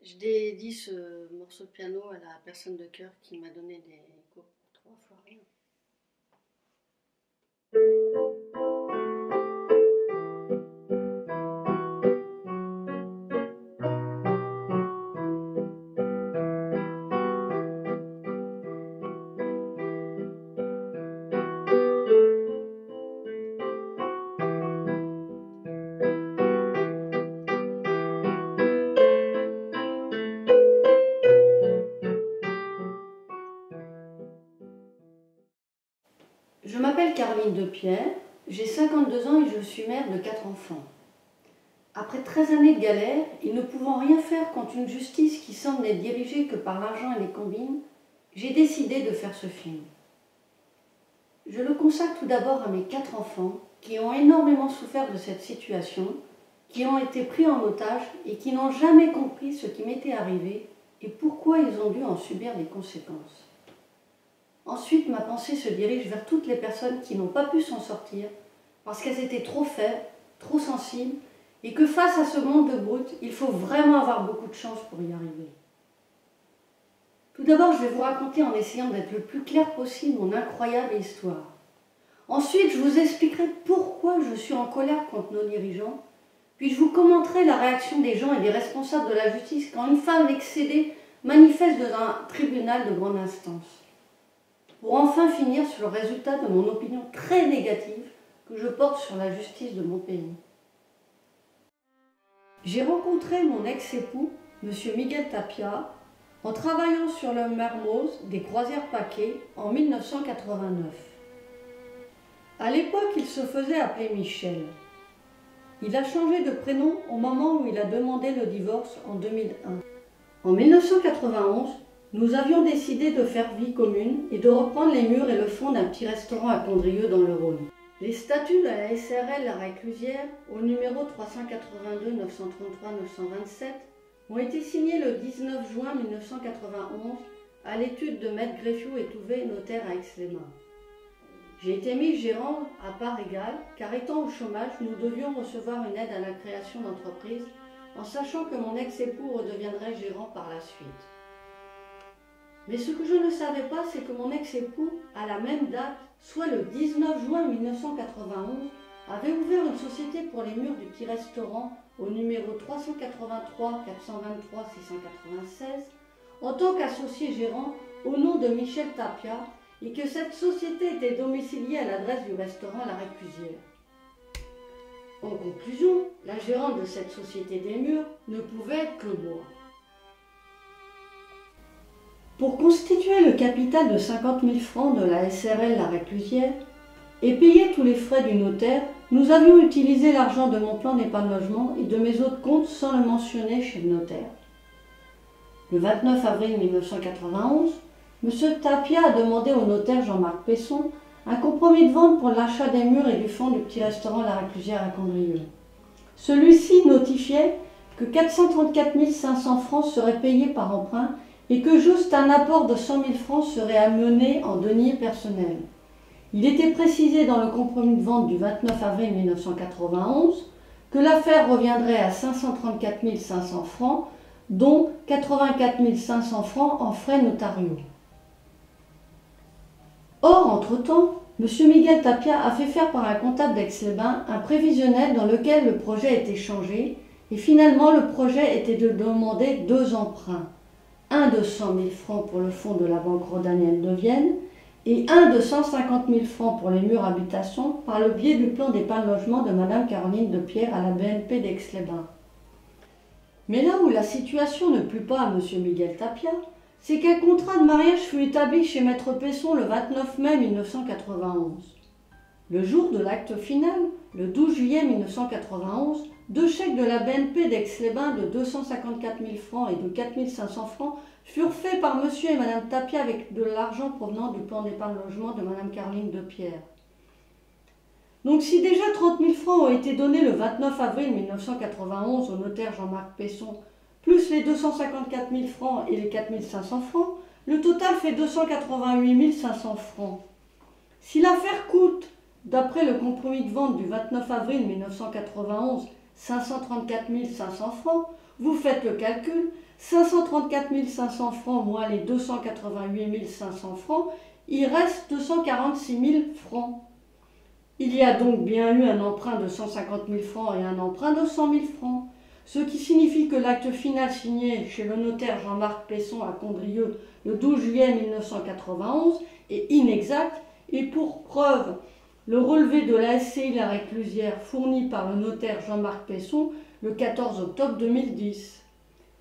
Je dédie ce morceau de piano à la personne de cœur qui m'a donné des cours pour 3 fois rien. Je m'appelle Caroline Depierre, j'ai 52 ans et je suis mère de 4 enfants. Après 13 années de galère et ne pouvant rien faire contre une justice qui semble n'être dirigée que par l'argent et les combines, j'ai décidé de faire ce film. Je le consacre tout d'abord à mes 4 enfants qui ont énormément souffert de cette situation, qui ont été pris en otage et qui n'ont jamais compris ce qui m'était arrivé et pourquoi ils ont dû en subir les conséquences. Ensuite, ma pensée se dirige vers toutes les personnes qui n'ont pas pu s'en sortir parce qu'elles étaient trop faibles, trop sensibles et que face à ce monde de brutes, il faut vraiment avoir beaucoup de chance pour y arriver. Tout d'abord, je vais vous raconter en essayant d'être le plus clair possible mon incroyable histoire. Ensuite, je vous expliquerai pourquoi je suis en colère contre nos dirigeants, puis je vous commenterai la réaction des gens et des responsables de la justice quand une femme excédée manifeste dans un tribunal de grande instance. Pour enfin finir sur le résultat de mon opinion très négative que je porte sur la justice de mon pays. J'ai rencontré mon ex-époux, M. Miguel Tapia, en travaillant sur le Mermoz des croisières paquets en 1989. À l'époque, il se faisait appeler Michel. Il a changé de prénom au moment où il a demandé le divorce en 2001. En 1991, nous avions décidé de faire vie commune et de reprendre les murs et le fond d'un petit restaurant à Condrieu dans le Rhône. Les statuts de la SRL La Réclusière, au numéro 382 933 927, ont été signés le 19 juin 1991 à l'étude de Maître Greffiou et Touvet, notaire à Aix-les-Bains. J'ai été mis gérant à part égale, car étant au chômage, nous devions recevoir une aide à la création d'entreprise, en sachant que mon ex-époux redeviendrait gérant par la suite. Mais ce que je ne savais pas, c'est que mon ex-époux, à la même date, soit le 19 juin 1991, avait ouvert une société pour les murs du petit restaurant au numéro 383 423 696 en tant qu'associé gérant au nom de Michel Tapia et que cette société était domiciliée à l'adresse du restaurant La Réclusière. En conclusion, la gérante de cette société des murs ne pouvait être que moi. Pour constituer le capital de 50 000 francs de la SRL La Réclusière et payer tous les frais du notaire, nous avions utilisé l'argent de mon plan d'épargne logement et de mes autres comptes sans le mentionner chez le notaire. Le 29 avril 1991, M. Tapia a demandé au notaire Jean-Marc Pesson un compromis de vente pour l'achat des murs et du fond du petit restaurant La Réclusière à Condrieu. Celui-ci notifiait que 434 500 francs seraient payés par emprunt et que juste un apport de 100 000 francs serait amené en deniers personnels. Il était précisé dans le compromis de vente du 29 avril 1991 que l'affaire reviendrait à 534 500 francs, dont 84 500 francs en frais notariaux. Or, entre-temps, M. Miguel Tapia a fait faire par un comptable d'Aix-les-Bains un prévisionnel dans lequel le projet était changé et finalement le projet était de demander 2 emprunts. Un de 100 000 francs pour le fonds de la Banque Rodanienne de Vienne et un de 150 000 francs pour les murs habitation par le biais du plan d'épargne logement de Mme Caroline Depierre à la BNP d'Aix-les-Bains. Mais là où la situation ne plut pas à M. Miguel Tapia, c'est qu'un contrat de mariage fut établi chez Maître Pesson le 29 mai 1991. Le jour de l'acte final, le 12 juillet 1991, 2 chèques de la BNP d'Aix-les-Bains de 254 000 francs et de 4 500 francs furent faits par M. et Mme Tapia avec de l'argent provenant du plan d'épargne logement de Mme Caroline Depierre. Donc si déjà 30 000 francs ont été donnés le 29 avril 1991 au notaire Jean-Marc Pesson, plus les 254 000 francs et les 4 500 francs, le total fait 288 500 francs. Si l'affaire coûte, d'après le compromis de vente du 29 avril 1991, 534 500 francs. Vous faites le calcul, 534 500 francs moins les 288 500 francs, il reste 246 000 francs. Il y a donc bien eu un emprunt de 150 000 francs et un emprunt de 100 000 francs. Ce qui signifie que l'acte final signé chez le notaire Jean-Marc Pesson à Condrieu le 12 juillet 1991 est inexact et pour preuve, le relevé de la SCI La Réclusière fourni par le notaire Jean-Marc Pesson le 14 octobre 2010.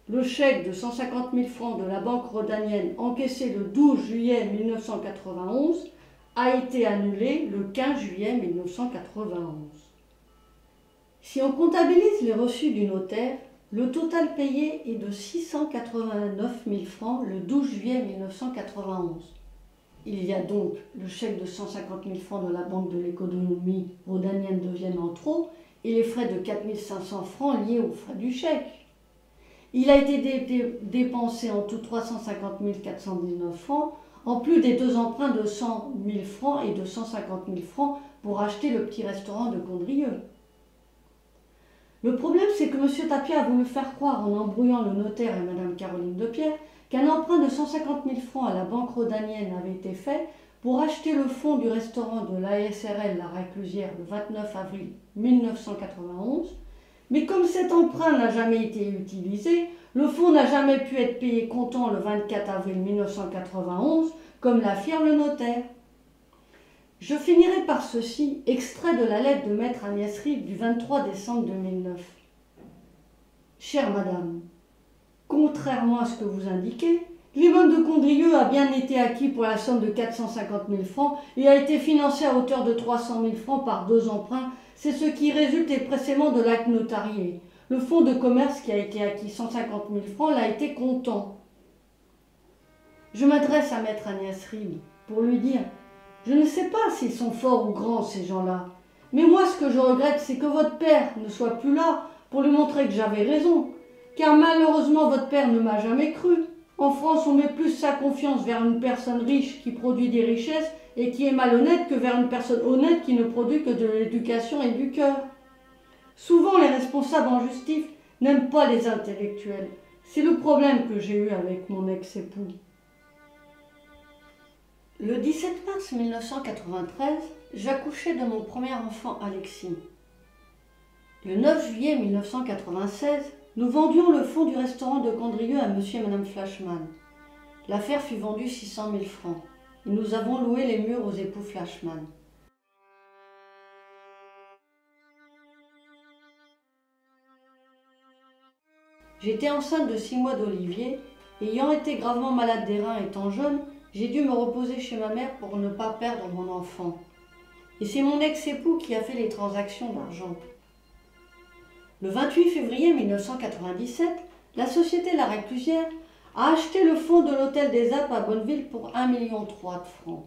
Le chèque de 150 000 francs de la banque rhodanienne encaissé le 12 juillet 1991 a été annulé le 15 juillet 1991. Si on comptabilise les reçus du notaire, le total payé est de 689 000 francs le 12 juillet 1991. Il y a donc le chèque de 150 000 francs de la Banque de l'économie rhodanienne de Vienne en trop et les frais de 4 500 francs liés aux frais du chèque. Il a été dépensé en tout 350 419 francs, en plus des deux emprunts de 100 000 francs et de 150 000 francs pour acheter le petit restaurant de Condrieu. Le problème, c'est que M. Tapia a voulu faire croire, en embrouillant le notaire et Mme Caroline Depierre, qu'un emprunt de 150 000 francs à la banque rhodanienne avait été fait pour acheter le fonds du restaurant de l'ASRL La Réclusière le 29 avril 1991. Mais comme cet emprunt n'a jamais été utilisé, le fonds n'a jamais pu être payé comptant le 24 avril 1991, comme l'affirme le notaire. Je finirai par ceci, extrait de la lettre de Maître Agnès Rive du 23 décembre 2009. Chère Madame, contrairement à ce que vous indiquez, l'immeuble de Condrieu a bien été acquis pour la somme de 450 000 francs et a été financé à hauteur de 300 000 francs par deux emprunts. C'est ce qui résulte expressément de l'acte notarié. Le fonds de commerce qui a été acquis 150 000 francs l'a été comptant. Je m'adresse à Maître Agnès Rive pour lui dire « Je ne sais pas s'ils sont forts ou grands, ces gens-là. Mais moi, ce que je regrette, c'est que votre père ne soit plus là pour lui montrer que j'avais raison. Car malheureusement, votre père ne m'a jamais cru. En France, on met plus sa confiance vers une personne riche qui produit des richesses et qui est malhonnête que vers une personne honnête qui ne produit que de l'éducation et du cœur. Souvent, les responsables en justice n'aiment pas les intellectuels. C'est le problème que j'ai eu avec mon ex-époux. » Le 17 mars 1993, j'accouchais de mon premier enfant Alexis. Le 9 juillet 1996, nous vendions le fonds du restaurant de Condrieu à M. et Mme Flashman. L'affaire fut vendue 600 000 francs et nous avons loué les murs aux époux Flashman. J'étais enceinte de 6 mois d'Olivier, et ayant été gravement malade des reins étant jeune, j'ai dû me reposer chez ma mère pour ne pas perdre mon enfant. Et c'est mon ex-époux qui a fait les transactions d'argent. Le 28 février 1997, la société La Réclusière a acheté le fonds de l'Hôtel des Alpes à Bonneville pour 1,3 million de francs.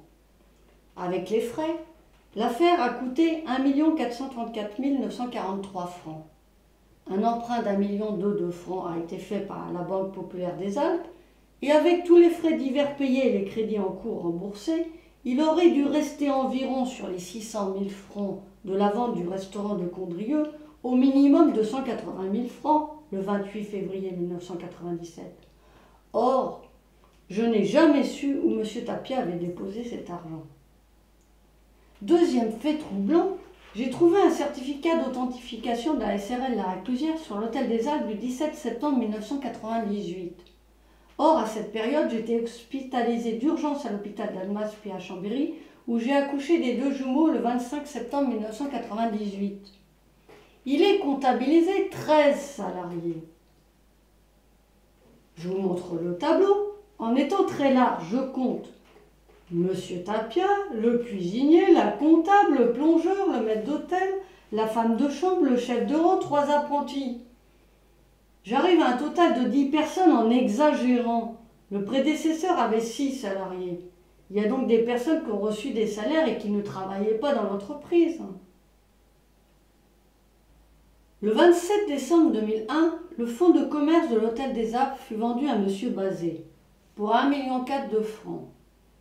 Avec les frais, l'affaire a coûté 1 434 943 francs. Un emprunt d'1,2 million de francs a été fait par la Banque populaire des Alpes, et avec tous les frais divers payés et les crédits en cours remboursés, il aurait dû rester environ sur les 600 000 francs de la vente du restaurant de Condrieu, au minimum 280 000 francs le 28 février 1997. Or, je n'ai jamais su où M. Tapia avait déposé cet argent. Deuxième fait troublant, j'ai trouvé un certificat d'authentification de la SRL La Réclusière sur l'Hôtel des Alpes du 17 septembre 1998. Or, à cette période, j'étais hospitalisée d'urgence à l'hôpital d'Annemasse puis à Chambéry, où j'ai accouché des deux jumeaux le 25 septembre 1998. Il est comptabilisé 13 salariés. Je vous montre le tableau. En étant très large, je compte Monsieur Tapia, le cuisinier, la comptable, le plongeur, le maître d'hôtel, la femme de chambre, le chef de rang, 3 apprentis. J'arrive à un total de 10 personnes en exagérant. Le prédécesseur avait 6 salariés. Il y a donc des personnes qui ont reçu des salaires et qui ne travaillaient pas dans l'entreprise. Le 27 décembre 2001, le fonds de commerce de l'Hôtel des Alpes fut vendu à M. Bazet pour 1,4 million de francs.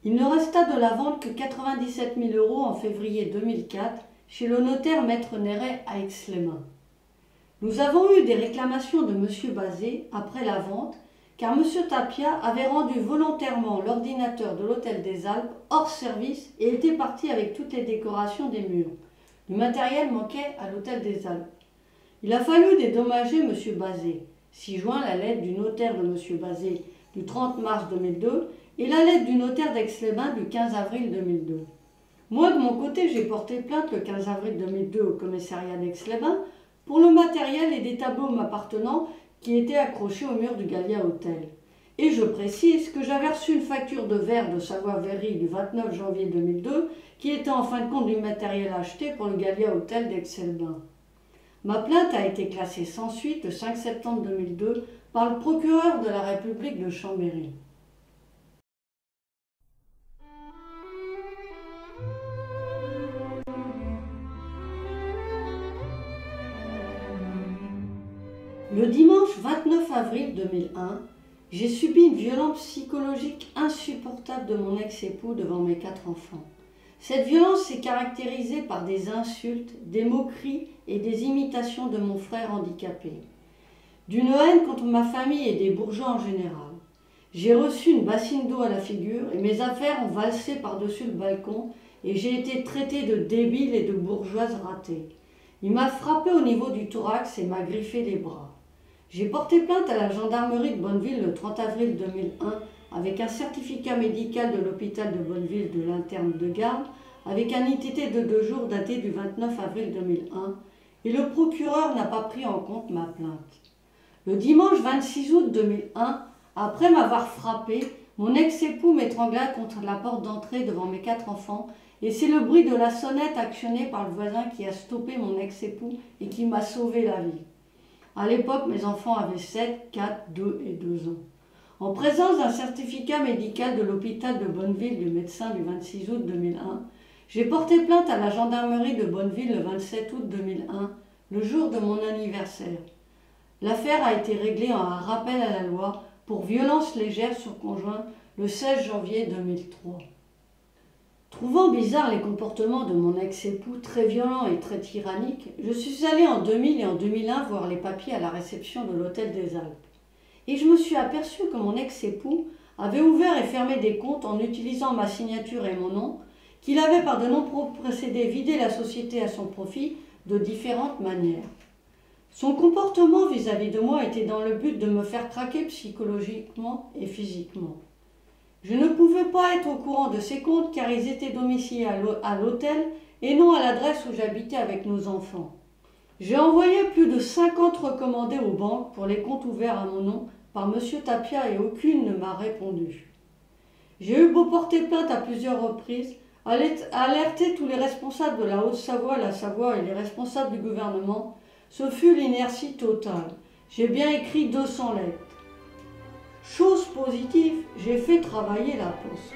Il ne resta de la vente que 97 000 € en février 2004 chez le notaire Maître Néret à Aix-les-Bains. Nous avons eu des réclamations de M. Bazet après la vente, car M. Tapia avait rendu volontairement l'ordinateur de l'Hôtel des Alpes hors service et était parti avec toutes les décorations des murs. Du matériel manquait à l'Hôtel des Alpes. Il a fallu dédommager M. Bazet. 6 juin, la lettre du notaire de M. Bazet du 30 mars 2002 et la lettre du notaire d'Aix-les-Bains du 15 avril 2002. Moi, de mon côté, j'ai porté plainte le 15 avril 2002 au commissariat d'Aix-les-Bains pour le matériel et des tableaux m'appartenant qui étaient accrochés au mur du Gallia Hotel. Et je précise que j'avais reçu une facture de verre de Savoie-Véry du 29 janvier 2002 qui était en fin de compte du matériel acheté pour le Gallia Hotel d'Aix-les-Bains. Ma plainte a été classée sans suite le 5 septembre 2002 par le procureur de la République de Chambéry. Le dimanche 29 avril 2001, j'ai subi une violence psychologique insupportable de mon ex-époux devant mes 4 enfants. Cette violence s'est caractérisée par des insultes, des moqueries et des imitations de mon frère handicapé. D'une haine contre ma famille et des bourgeois en général. J'ai reçu une bassine d'eau à la figure et mes affaires ont valsé par-dessus le balcon et j'ai été traitée de débile et de bourgeoise ratée. Il m'a frappé au niveau du thorax et m'a griffé les bras. J'ai porté plainte à la gendarmerie de Bonneville le 30 avril 2001 avec un certificat médical de l'hôpital de Bonneville de l'interne de garde avec un ITT de 2 jours daté du 29 avril 2001 et le procureur n'a pas pris en compte ma plainte. Le dimanche 26 août 2001, après m'avoir frappé, mon ex-époux m'étrangla contre la porte d'entrée devant mes 4 enfants et c'est le bruit de la sonnette actionnée par le voisin qui a stoppé mon ex-époux et qui m'a sauvé la vie. À l'époque, mes enfants avaient 7, 4, 2 et 2 ans. En présence d'un certificat médical de l'hôpital de Bonneville du médecin du 26 août 2001, j'ai porté plainte à la gendarmerie de Bonneville le 27 août 2001, le jour de mon anniversaire. L'affaire a été réglée en un rappel à la loi pour violence légère sur conjoint le 16 janvier 2003. Trouvant bizarres les comportements de mon ex-époux, très violents et très tyranniques, je suis allée en 2000 et en 2001 voir les papiers à la réception de l'Hôtel des Alpes. Et je me suis aperçue que mon ex-époux avait ouvert et fermé des comptes en utilisant ma signature et mon nom, qu'il avait par de nombreux procédés vidé la société à son profit de différentes manières. Son comportement vis-à-vis de moi était dans le but de me faire craquer psychologiquement et physiquement. Je ne pouvais pas être au courant de ces comptes car ils étaient domiciliés à l'hôtel et non à l'adresse où j'habitais avec nos enfants. J'ai envoyé plus de 50 recommandés aux banques pour les comptes ouverts à mon nom par M. Tapia et aucune ne m'a répondu. J'ai eu beau porter plainte à plusieurs reprises, alerter tous les responsables de la Haute-Savoie, la Savoie et les responsables du gouvernement, ce fut l'inertie totale. J'ai bien écrit 200 lettres. Chose positive, j'ai fait travailler la poste.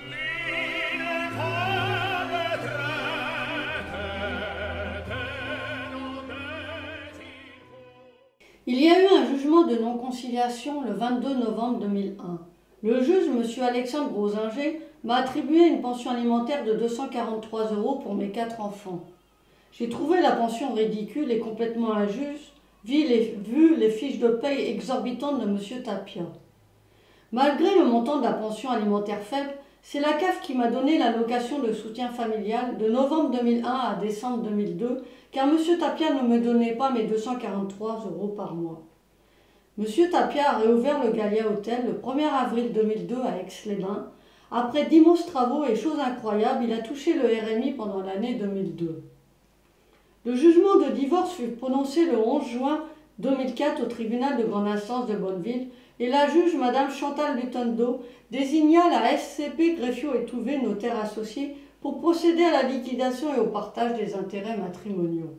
Il y a eu un jugement de non-conciliation le 22 novembre 2001. Le juge, M. Alexandre Grosinger, m'a attribué une pension alimentaire de 243 € pour mes 4 enfants. J'ai trouvé la pension ridicule et complètement injuste, vu les fiches de paye exorbitantes de M. Tapia. Malgré le montant de la pension alimentaire faible, c'est la CAF qui m'a donné l'allocation de soutien familial de novembre 2001 à décembre 2002, car M. Tapia ne me donnait pas mes 243 € par mois. M. Tapia a réouvert le Gallia Hotel le 1er avril 2002 à Aix-les-Bains. Après d'immenses travaux et chose incroyable, il a touché le RMI pendant l'année 2002. Le jugement de divorce fut prononcé le 11 juin 2004 au tribunal de grande instance de Bonneville et la juge Mme Chantal Lutondo désigna la SCP Greffiot et Touvet, notaire associé, pour procéder à la liquidation et au partage des intérêts matrimoniaux.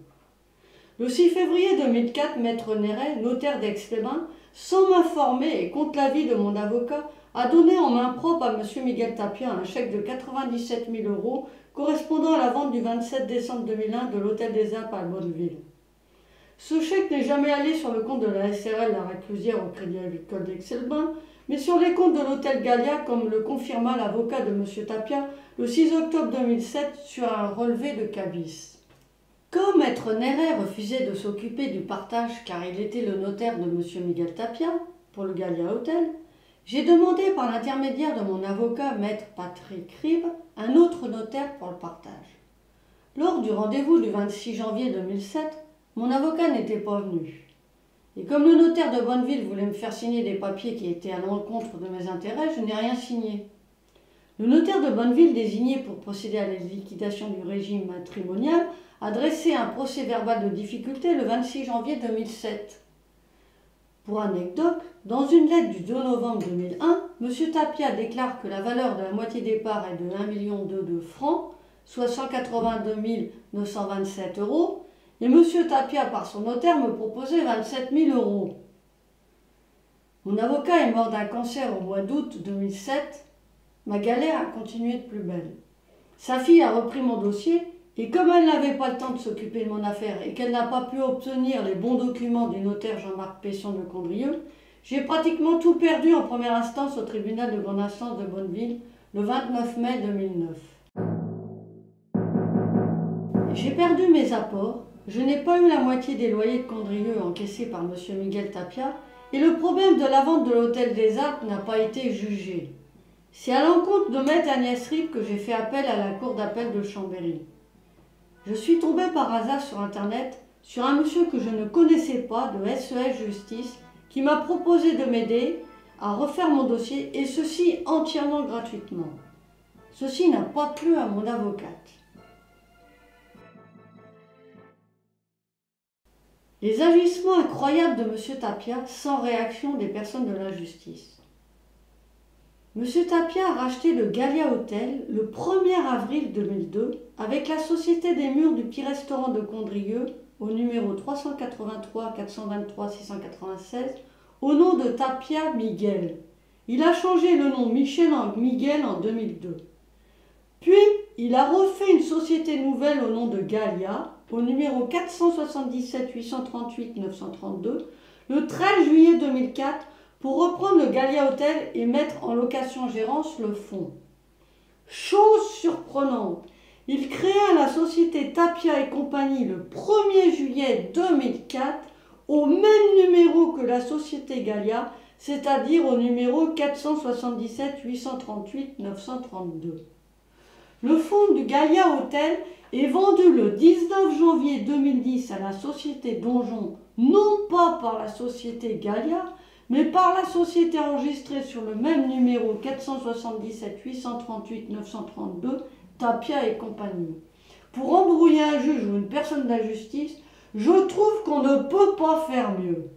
Le 6 février 2004, Maître Néret, notaire d'Aix-les-Bains, sans m'informer et contre l'avis de mon avocat, a donné en main propre à M. Miguel Tapia un chèque de 97 000 € correspondant à la vente du 27 décembre 2001 de l'Hôtel des Alpes à Bonneville. Ce chèque n'est jamais allé sur le compte de la SRL La Réclusière au Crédit Agricole d'Aix-les-Bains, mais sur les comptes de l'Hôtel Gallia, comme le confirma l'avocat de M. Tapia le 6 octobre 2007 sur un relevé de cabis. Comme Maître Néret refusait de s'occuper du partage car il était le notaire de M. Miguel Tapia pour le Gallia Hotel, j'ai demandé par l'intermédiaire de mon avocat Maître Patrick Ribes un autre notaire pour le partage. Lors du rendez-vous du 26 janvier 2007, mon avocat n'était pas venu. Et comme le notaire de Bonneville voulait me faire signer des papiers qui étaient à l'encontre de mes intérêts, je n'ai rien signé. Le notaire de Bonneville, désigné pour procéder à la liquidation du régime matrimonial, a dressé un procès-verbal de difficulté le 26 janvier 2007. Pour anecdote, dans une lettre du 2 novembre 2001, M. Tapia déclare que la valeur de la moitié des parts est de 1,2 million de francs, soit 182 927 €, et M. Tapia, par son notaire, me proposait 27 000 €. Mon avocat est mort d'un cancer au mois d'août 2007. Ma galère a continué de plus belle. Sa fille a repris mon dossier et comme elle n'avait pas le temps de s'occuper de mon affaire et qu'elle n'a pas pu obtenir les bons documents du notaire Jean-Marc Pesson de Condrieu, j'ai pratiquement tout perdu en première instance au tribunal de grande instance de Bonneville le 29 mai 2009. J'ai perdu mes apports, je n'ai pas eu la moitié des loyers de Condrieu encaissés par M. Miguel Tapia et le problème de la vente de l'hôtel des Alpes n'a pas été jugé. C'est à l'encontre de Maître Agnès Ribes que j'ai fait appel à la cour d'appel de Chambéry. Je suis tombée par hasard sur internet sur un monsieur que je ne connaissais pas de SES Justice qui m'a proposé de m'aider à refaire mon dossier et ceci entièrement gratuitement. Ceci n'a pas plu à mon avocate. Les agissements incroyables de M. Tapia sans réaction des personnes de la justice. M. Tapia a racheté le Gallia Hotel le 1er avril 2002 avec la Société des Murs du Petit Restaurant de Condrieu au numéro 383 423 696 au nom de Tapia Miguel. Il a changé le nom Michel en Miguel en 2002. Puis, il a refait une société nouvelle au nom de Gallia au numéro 477 838 932 le 13 juillet 2004 pour reprendre le Gallia Hotel et mettre en location-gérance le fonds. Chose surprenante, il créa la société Tapia et compagnie le 1er juillet 2004 au même numéro que la société Gallia, c'est-à-dire au numéro 477 838 932. Le fonds du Gallia Hotel est vendu le 19 janvier 2010 à la société Donjon, non pas par la société Gallia, mais par la société enregistrée sur le même numéro 477 838 932, Tapia et compagnie. Pour embrouiller un juge ou une personne de la justice, je trouve qu'on ne peut pas faire mieux.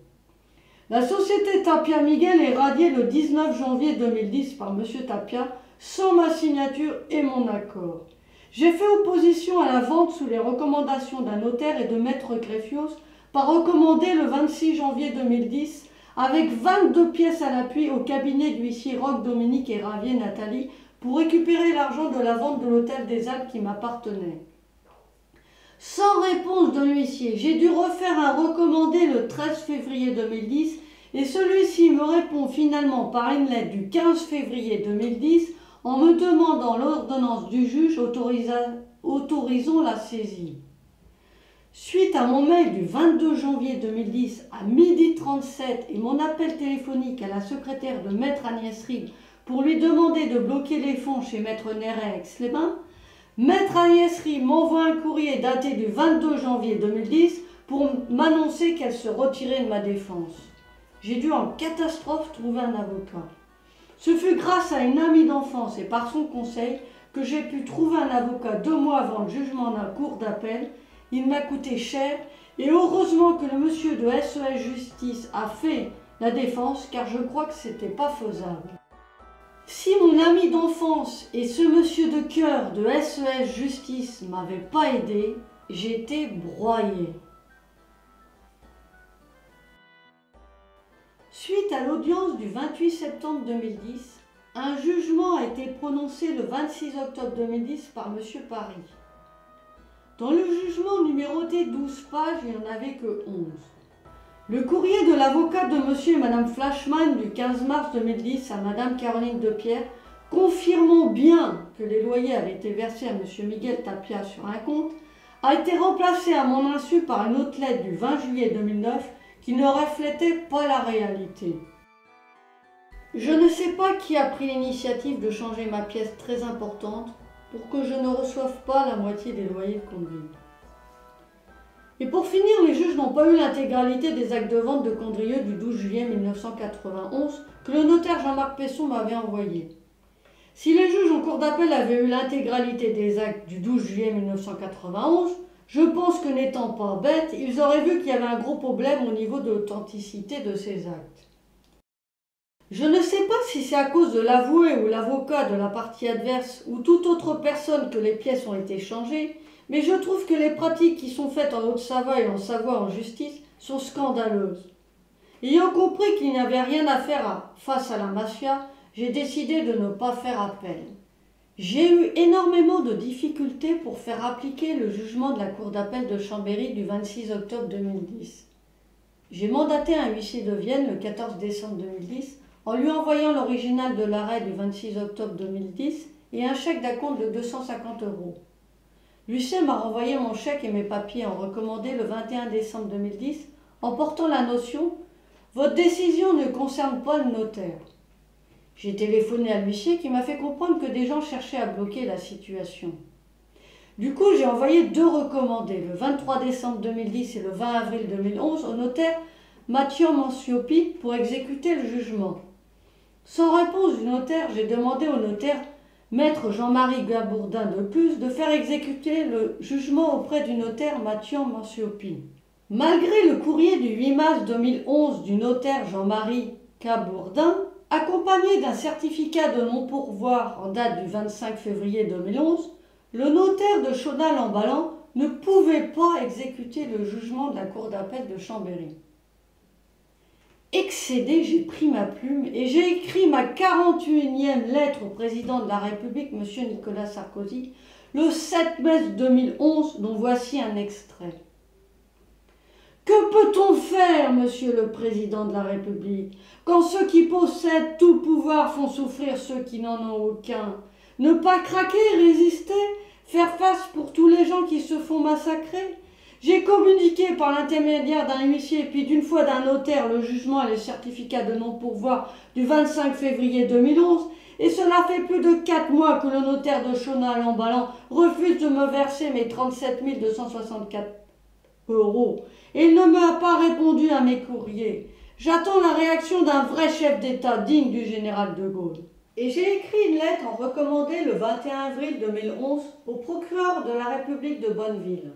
La société Tapia Miguel est radiée le 19 janvier 2010 par M. Tapia sans ma signature et mon accord. J'ai fait opposition à la vente sous les recommandations d'un notaire et de maître Greffios, par recommandé le 26 janvier 2010 avec 22 pièces à l'appui au cabinet d'huissier Roch Dominique et Ravier Nathalie pour récupérer l'argent de la vente de l'hôtel des Alpes qui m'appartenait. Sans réponse de l'huissier, j'ai dû refaire un recommandé le 13 février 2010 et celui-ci me répond finalement par une lettre du 15 février 2010 en me demandant l'ordonnance du juge autorisant la saisie. Suite à mon mail du 22 janvier 2010 à 12h37 et mon appel téléphonique à la secrétaire de Maître Agnès Ribes pour lui demander de bloquer les fonds chez Maître Néret à Aix-les-Bains, Maître Agnès Ribes m'envoie un courrier daté du 22 janvier 2010 pour m'annoncer qu'elle se retirait de ma défense. J'ai dû en catastrophe trouver un avocat. Ce fut grâce à une amie d'enfance et par son conseil que j'ai pu trouver un avocat 2 mois avant le jugement de la cour d'appel. Il m'a coûté cher et heureusement que le monsieur de SES Justice a fait la défense car je crois que c'était pas faisable. Si mon ami d'enfance et ce monsieur de cœur de SES Justice m'avaient pas aidé, j'étais broyé. Suite à l'audience du 28 septembre 2010, un jugement a été prononcé le 26 octobre 2010 par M. Paris. Dans le jugement numéroté 12 pages, il n'y en avait que 11. Le courrier de l'avocat de M. et Mme Flashman du 15 mars 2010 à Mme Caroline Depierre, confirmant bien que les loyers avaient été versés à M. Miguel Tapia sur un compte, a été remplacée à mon insu par une autre lettre du 20 juillet 2009 qui ne reflétait pas la réalité. Je ne sais pas qui a pris l'initiative de changer ma pièce très importante pour que je ne reçoive pas la moitié des loyers de Condrieu. Et pour finir, les juges n'ont pas eu l'intégralité des actes de vente de Condrieu du 12 juillet 1991 que le notaire Jean-Marc Pesson m'avait envoyé. Si les juges en cour d'appel avaient eu l'intégralité des actes du 12 juillet 1991, je pense que n'étant pas bêtes, ils auraient vu qu'il y avait un gros problème au niveau de l'authenticité de ces actes. Je ne sais pas si c'est à cause de l'avoué ou l'avocat de la partie adverse ou toute autre personne que les pièces ont été changées, mais je trouve que les pratiques qui sont faites en Haute-Savoie et en Savoie en justice sont scandaleuses. Ayant compris qu'il n'y avait rien à faire face à la mafia, j'ai décidé de ne pas faire appel. J'ai eu énormément de difficultés pour faire appliquer le jugement de la Cour d'appel de Chambéry du 26 octobre 2010. J'ai mandaté un huissier de Vienne le 14 décembre 2010 en lui envoyant l'original de l'arrêt du 26 octobre 2010 et un chèque d'acompte de 250 €. L'huissier m'a renvoyé mon chèque et mes papiers en recommandé le 21 décembre 2010 en portant la notion « Votre décision ne concerne pas le notaire ». J'ai téléphoné à l'huissier qui m'a fait comprendre que des gens cherchaient à bloquer la situation. Du coup, j'ai envoyé 2 recommandés, le 23 décembre 2010 et le 20 avril 2011, au notaire Mathieu Manciopi pour exécuter le jugement. Sans réponse du notaire, j'ai demandé au notaire Maître Jean-Marie Gabourdin de plus de faire exécuter le jugement auprès du notaire Mathieu Manciopi. Malgré le courrier du 8 mars 2011 du notaire Jean-Marie Gabourdin, accompagné d'un certificat de non-pourvoi en date du 25 février 2011, le notaire de Chaunal-en-Ballan ne pouvait pas exécuter le jugement de la Cour d'appel de Chambéry. Excédé, j'ai pris ma plume et j'ai écrit ma 41e lettre au président de la République, M. Nicolas Sarkozy, le 7 mai 2011, dont voici un extrait. Que peut-on faire, Monsieur le Président de la République, quand ceux qui possèdent tout le pouvoir font souffrir ceux qui n'en ont aucun? Ne pas craquer, résister, faire face pour tous les gens qui se font massacrer? J'ai communiqué par l'intermédiaire d'un huissier puis d'une fois d'un notaire le jugement et le certificat de non-pourvoi du 25 février 2011 et cela fait plus de 4 mois que le notaire de Chaunal-en-Ballan refuse de me verser mes 37 264 € et il ne m'a pas répondu à mes courriers. J'attends la réaction d'un vrai chef d'État digne du général de Gaulle. Et j'ai écrit une lettre en recommandé le 21 avril 2011 au procureur de la République de Bonneville.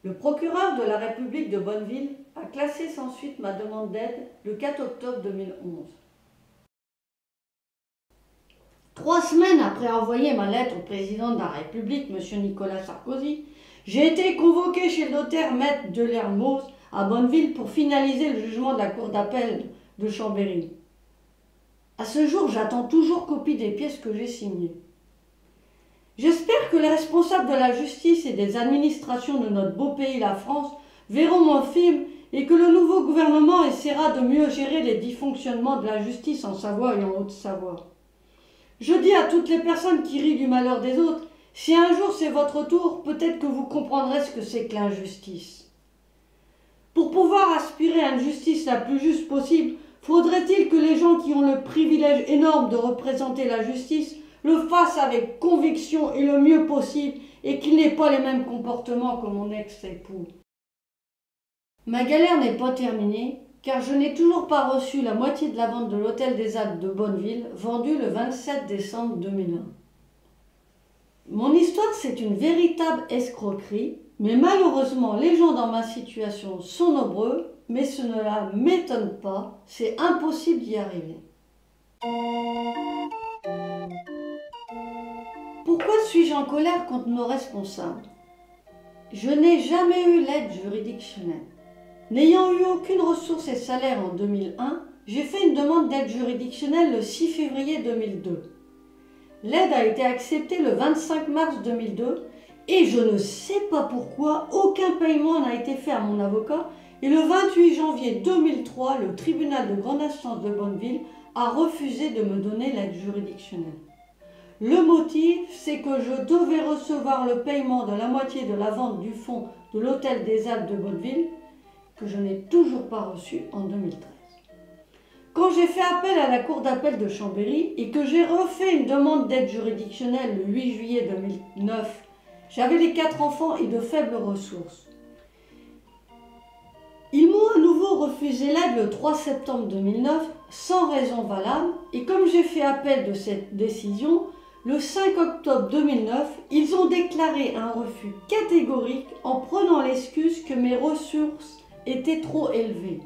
Le procureur de la République de Bonneville a classé sans suite ma demande d'aide le 4 octobre 2011. 3 semaines après envoyer ma lettre au président de la République, M. Nicolas Sarkozy, j'ai été convoqué chez le notaire Maître de Lermoz à Bonneville pour finaliser le jugement de la Cour d'appel de Chambéry. À ce jour, j'attends toujours copie des pièces que j'ai signées. J'espère que les responsables de la justice et des administrations de notre beau pays, la France, verront mon film et que le nouveau gouvernement essaiera de mieux gérer les dysfonctionnements de la justice en Savoie et en Haute-Savoie. Je dis à toutes les personnes qui rient du malheur des autres, si un jour c'est votre tour, peut-être que vous comprendrez ce que c'est que l'injustice. Pour pouvoir aspirer à une justice la plus juste possible, faudrait-il que les gens qui ont le privilège énorme de représenter la justice le fasse avec conviction et le mieux possible et qu'il n'ait pas les mêmes comportements que mon ex-époux. Ma galère n'est pas terminée car je n'ai toujours pas reçu la moitié de la vente de l'Hôtel des Alpes de Bonneville vendue le 27 décembre 2001. Mon histoire, c'est une véritable escroquerie, mais malheureusement les gens dans ma situation sont nombreux, mais ce ne m'étonne pas, c'est impossible d'y arriver. Pourquoi suis-je en colère contre nos responsables? Je n'ai jamais eu l'aide juridictionnelle. N'ayant eu aucune ressource et salaire en 2001, j'ai fait une demande d'aide juridictionnelle le 6 février 2002. L'aide a été acceptée le 25 mars 2002 et je ne sais pas pourquoi aucun paiement n'a été fait à mon avocat et le 28 janvier 2003, le tribunal de grande instance de Bonneville a refusé de me donner l'aide juridictionnelle. Le motif, c'est que je devais recevoir le paiement de la moitié de la vente du fonds de l'Hôtel des Alpes de Bonneville, que je n'ai toujours pas reçu en 2013. Quand j'ai fait appel à la Cour d'appel de Chambéry et que j'ai refait une demande d'aide juridictionnelle le 8 juillet 2009, j'avais les 4 enfants et de faibles ressources. Ils m'ont à nouveau refusé l'aide le 3 septembre 2009 sans raison valable et comme j'ai fait appel de cette décision, le 5 octobre 2009, ils ont déclaré un refus catégorique en prenant l'excuse que mes ressources étaient trop élevées.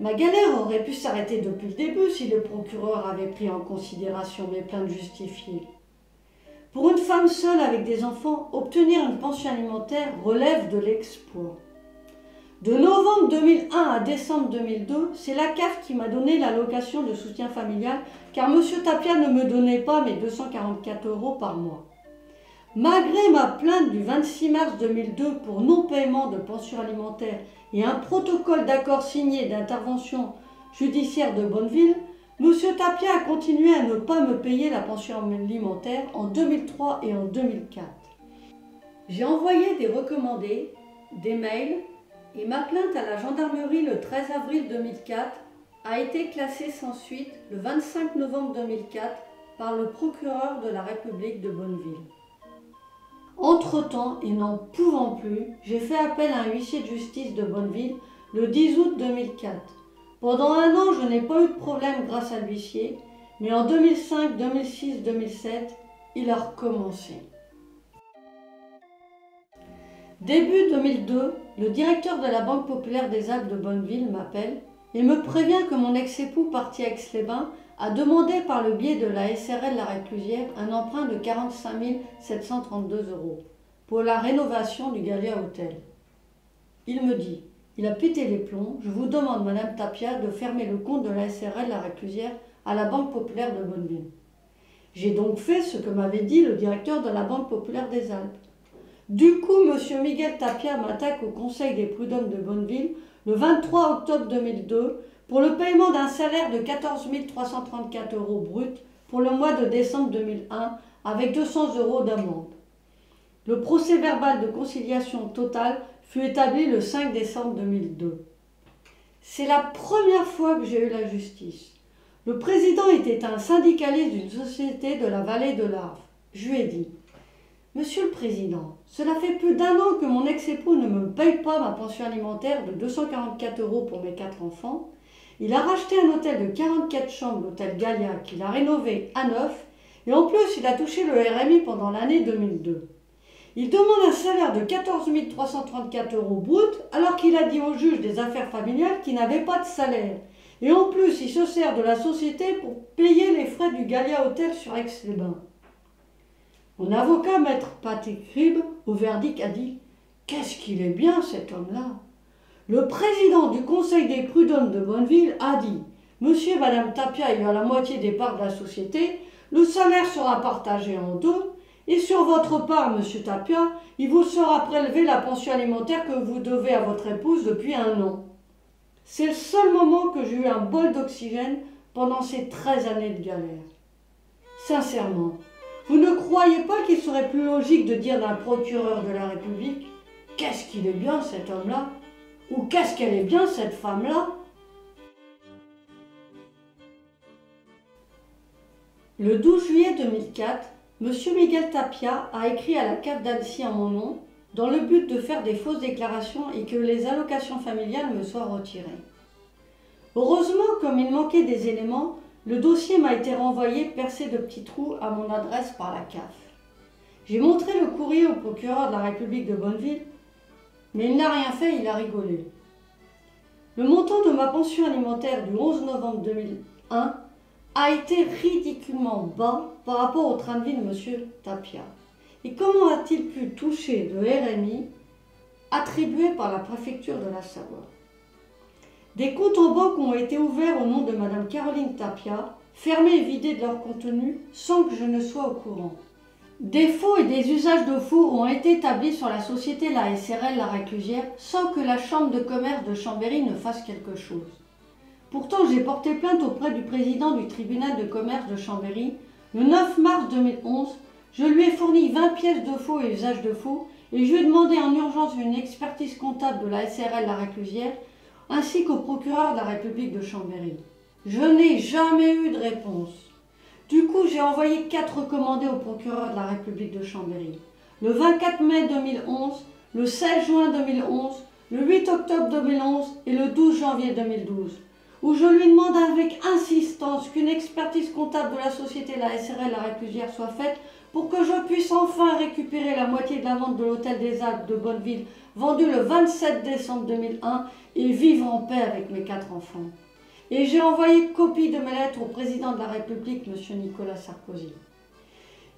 Ma galère aurait pu s'arrêter depuis le début si le procureur avait pris en considération mes plaintes justifiées. Pour une femme seule avec des enfants, obtenir une pension alimentaire relève de l'exploit. De novembre 2001 à décembre 2002, c'est la CAF qui m'a donné l'allocation de soutien familial car M. Tapia ne me donnait pas mes 244 € par mois. Malgré ma plainte du 26 mars 2002 pour non-paiement de pension alimentaire et un protocole d'accord signé d'intervention judiciaire de Bonneville, M. Tapia a continué à ne pas me payer la pension alimentaire en 2003 et en 2004. J'ai envoyé des recommandés, des mails, et ma plainte à la gendarmerie le 13 avril 2004 a été classée sans suite le 25 novembre 2004 par le procureur de la République de Bonneville. Entre-temps, et n'en pouvant plus, j'ai fait appel à un huissier de justice de Bonneville le 10 août 2004. Pendant un an, je n'ai pas eu de problème grâce à l'huissier, mais en 2005, 2006, 2007, il a recommencé. Début 2002, le directeur de la Banque populaire des Alpes de Bonneville m'appelle et me prévient que mon ex-époux parti à Aix-les-Bains a demandé par le biais de la SRL La Réclusière un emprunt de 45 732 € pour la rénovation du Gallia Hotel. Il me dit « Il a pété les plombs, je vous demande, Madame Tapia, de fermer le compte de la SRL La Réclusière à la Banque populaire de Bonneville. » J'ai donc fait ce que m'avait dit le directeur de la Banque populaire des Alpes. Du coup, M. Miguel Tapia m'attaque au Conseil des prud'hommes de Bonneville le 23 octobre 2002 pour le paiement d'un salaire de 14 334 € brut pour le mois de décembre 2001 avec 200 € d'amende. Le procès-verbal de conciliation totale fut établi le 5 décembre 2002. C'est la première fois que j'ai eu la justice. Le président était un syndicaliste d'une société de la vallée de l'Arve. Je lui ai dit « Monsieur le Président, cela fait plus d'1 an que mon ex-époux ne me paye pas ma pension alimentaire de 244 € pour mes 4 enfants. Il a racheté un hôtel de 44 chambres, l'hôtel Gallia, qu'il a rénové à neuf, et en plus il a touché le RMI pendant l'année 2002. Il demande un salaire de 14 334 € brut alors qu'il a dit au juge des affaires familiales qu'il n'avait pas de salaire. Et en plus, il se sert de la société pour payer les frais du Gallia Hotel sur Aix-les-Bains. Mon avocat, maître Patrick Ribes, au verdict a dit « Qu'est-ce qu'il est bien cet homme-là » Le président du Conseil des prud'hommes de Bonneville a dit « Monsieur et Madame Tapia ayant la moitié des parts de la société, le salaire sera partagé en deux, et sur votre part, Monsieur Tapia, il vous sera prélevé la pension alimentaire que vous devez à votre épouse depuis 1 an. » C'est le seul moment que j'ai eu un bol d'oxygène pendant ces 13 années de galère. Sincèrement, vous ne croyez pas qu'il serait plus logique de dire d'un procureur de la République « Qu'est-ce qu'il est bien cet homme-là » ou « Qu'est-ce qu'elle est bien cette femme-là » Le 12 juillet 2004, M. Miguel Tapia a écrit à la CAF d'Annecy en mon nom dans le but de faire des fausses déclarations et que les allocations familiales me soient retirées. Heureusement, comme il manquait des éléments, le dossier m'a été renvoyé percé de petits trous à mon adresse par la CAF. J'ai montré le courrier au procureur de la République de Bonneville, mais il n'a rien fait, il a rigolé. Le montant de ma pension alimentaire du 11 novembre 2001 a été ridiculement bas par rapport au train de vie de M. Tapia. Et comment a-t-il pu toucher le RMI attribué par la préfecture de la Savoie? Des comptes en banque ont été ouverts au nom de Mme Caroline Tapia, fermés et vidés de leur contenu sans que je ne sois au courant. Des faux et des usages de faux ont été établis sur la société la SRL La Réclusière sans que la Chambre de commerce de Chambéry ne fasse quelque chose. Pourtant, j'ai porté plainte auprès du président du tribunal de commerce de Chambéry Le 9 mars 2011, je lui ai fourni 20 pièces de faux et usage de faux et je lui ai demandé en urgence une expertise comptable de la SRL La Réclusière ainsi qu'au procureur de la République de Chambéry. Je n'ai jamais eu de réponse. Du coup, j'ai envoyé 4 recommandés au procureur de la République de Chambéry. Le 24 mai 2011, le 16 juin 2011, le 8 octobre 2011 et le 12 janvier 2012, où je lui demande avec insistance qu'une expertise comptable de la société La SRL La Réclusière soit faite pour que je puisse enfin récupérer la moitié de la vente de l'hôtel des Alpes de Bonneville, vendu le 27 décembre 2001, et vivre en paix avec mes 4 enfants. Et j'ai envoyé copie de mes lettres au président de la République, M. Nicolas Sarkozy.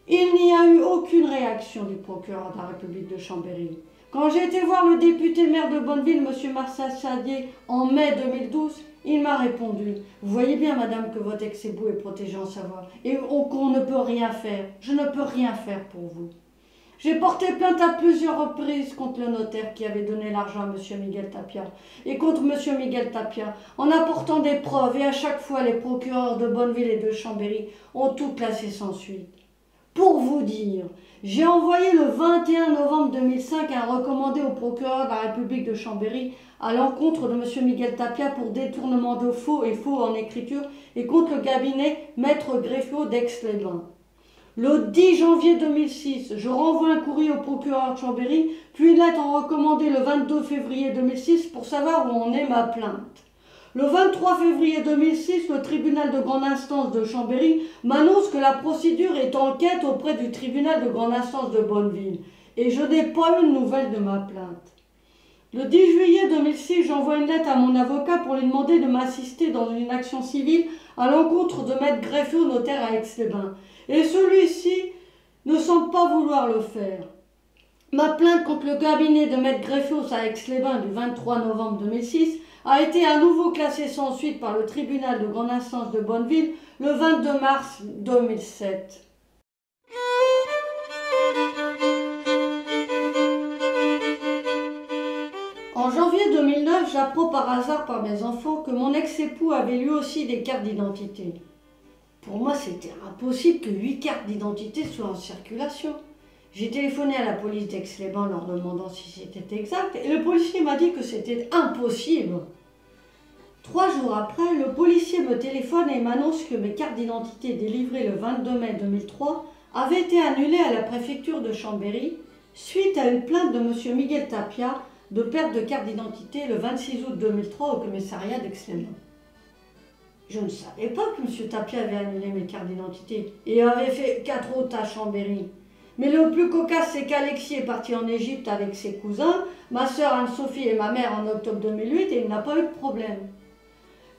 Il n'y a eu aucune réaction du procureur de la République de Chambéry. Quand j'ai été voir le député maire de Bonneville, M. Marcel Chadier, en mai 2012, il m'a répondu « Vous voyez bien, madame, que votre ex-époux est protégé en Savoie et qu'on ne peut rien faire. Je ne peux rien faire pour vous. » J'ai porté plainte à plusieurs reprises contre le notaire qui avait donné l'argent à M. Miguel Tapia et contre M. Miguel Tapia en apportant des preuves et à chaque fois les procureurs de Bonneville et de Chambéry ont tout classé sans suite. Pour vous dire, j'ai envoyé le 21 novembre 2005 un recommandé au procureur de la République de Chambéry à l'encontre de M. Miguel Tapia pour détournement de faux et faux en écriture et contre le cabinet Maître Greffiot d'Aix-les-Bains. Le 10 janvier 2006, je renvoie un courrier au procureur de Chambéry, puis une lettre en recommandé le 22 février 2006 pour savoir où en est ma plainte. Le 23 février 2006, le tribunal de grande instance de Chambéry m'annonce que la procédure est en quête auprès du tribunal de grande instance de Bonneville et je n'ai pas eu de nouvelles de ma plainte. Le 10 juillet 2006, j'envoie une lettre à mon avocat pour lui demander de m'assister dans une action civile à l'encontre de Maître Greffiot, notaire à Aix-les-Bains. Et celui-ci ne semble pas vouloir le faire. Ma plainte contre le cabinet de Maître Greffiot à Aix-les-Bains du 23 novembre 2006 a été à nouveau classée sans suite par le tribunal de grande instance de Bonneville le 22 mars 2007. En janvier 2009, j'apprends par hasard par mes enfants que mon ex-époux avait lui aussi des cartes d'identité. Pour moi, c'était impossible que 8 cartes d'identité soient en circulation. J'ai téléphoné à la police d'Aix-les-Bains leur demandant si c'était exact et le policier m'a dit que c'était impossible. 3 jours après, le policier me téléphone et m'annonce que mes cartes d'identité délivrées le 22 mai 2003 avaient été annulées à la préfecture de Chambéry suite à une plainte de M. Miguel Tapia de perte de carte d'identité le 26 août 2003 au commissariat d'Aix-les-Bains. Je ne savais pas que M. Tapia avait annulé mes cartes d'identité et avait fait 4 autres à Chambéry. Mais le plus cocasse, c'est qu'Alexis est parti en Égypte avec ses cousins, ma sœur Anne-Sophie et ma mère en octobre 2008 et il n'a pas eu de problème.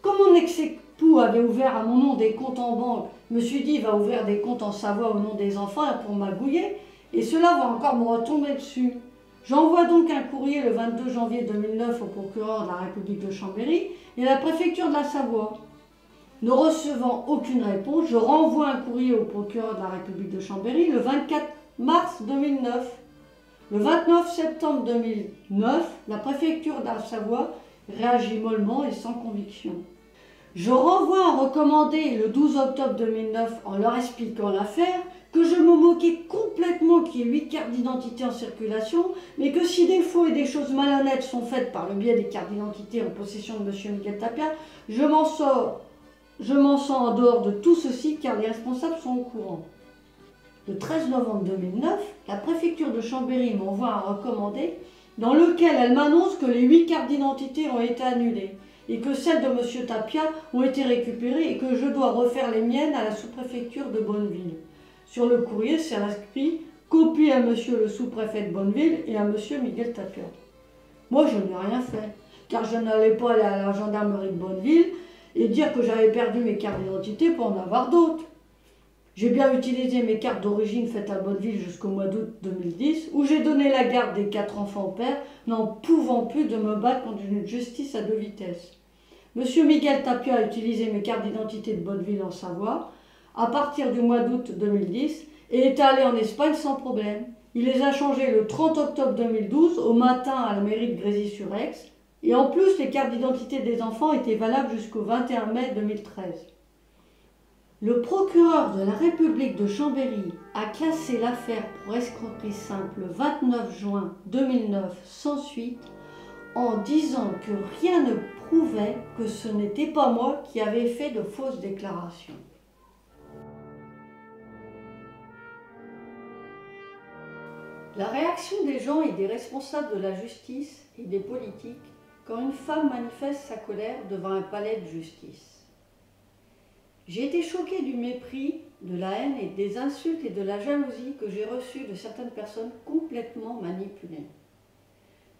Comme mon ex-époux avait ouvert à mon nom des comptes en banque, je me suis dit il va ouvrir des comptes en Savoie au nom des enfants pour magouiller et cela va encore me retomber dessus. J'envoie donc un courrier le 22 janvier 2009 au procureur de la République de Chambéry et à la préfecture de la Savoie. Ne recevant aucune réponse, je renvoie un courrier au procureur de la République de Chambéry le 24 mars 2009. Le 29 septembre 2009, la préfecture de la Savoie réagit mollement et sans conviction. Je renvoie un recommandé le 12 octobre 2009 en leur expliquant l'affaire, que je me moquais complètement qu'il y ait 8 cartes d'identité en circulation, mais que si des faux et des choses malhonnêtes sont faites par le biais des cartes d'identité en possession de M. Miguel Tapia, je m'en sors en dehors de tout ceci car les responsables sont au courant. Le 13 novembre 2009, la préfecture de Chambéry m'envoie un recommandé dans lequel elle m'annonce que les 8 cartes d'identité ont été annulées et que celles de M. Tapia ont été récupérées et que je dois refaire les miennes à la sous-préfecture de Bonneville. Sur le courrier, c'est inscrit « Copie à M. le sous-préfet de Bonneville et à M. Miguel Tapia ». Moi, je n'ai rien fait, car je n'allais pas aller à la gendarmerie de Bonneville et dire que j'avais perdu mes cartes d'identité pour en avoir d'autres. J'ai bien utilisé mes cartes d'origine faites à Bonneville jusqu'au mois d'août 2010, où j'ai donné la garde des 4 enfants au père, n'en pouvant plus de me battre contre une justice à 2 vitesses. M. Miguel Tapia a utilisé mes cartes d'identité de Bonneville en Savoie à partir du mois d'août 2010 et est allé en Espagne sans problème. Il les a changées le 30 octobre 2012 au matin à la mairie de Grésy-sur-Aix et en plus les cartes d'identité des enfants étaient valables jusqu'au 21 mai 2013. Le procureur de la République de Chambéry a classé l'affaire pour escroquerie simple le 29 juin 2009 sans suite en disant que rien ne prouvait que ce n'était pas moi qui avais fait de fausses déclarations. La réaction des gens et des responsables de la justice et des politiques quand une femme manifeste sa colère devant un palais de justice. J'ai été choquée du mépris, de la haine et des insultes et de la jalousie que j'ai reçues de certaines personnes complètement manipulées.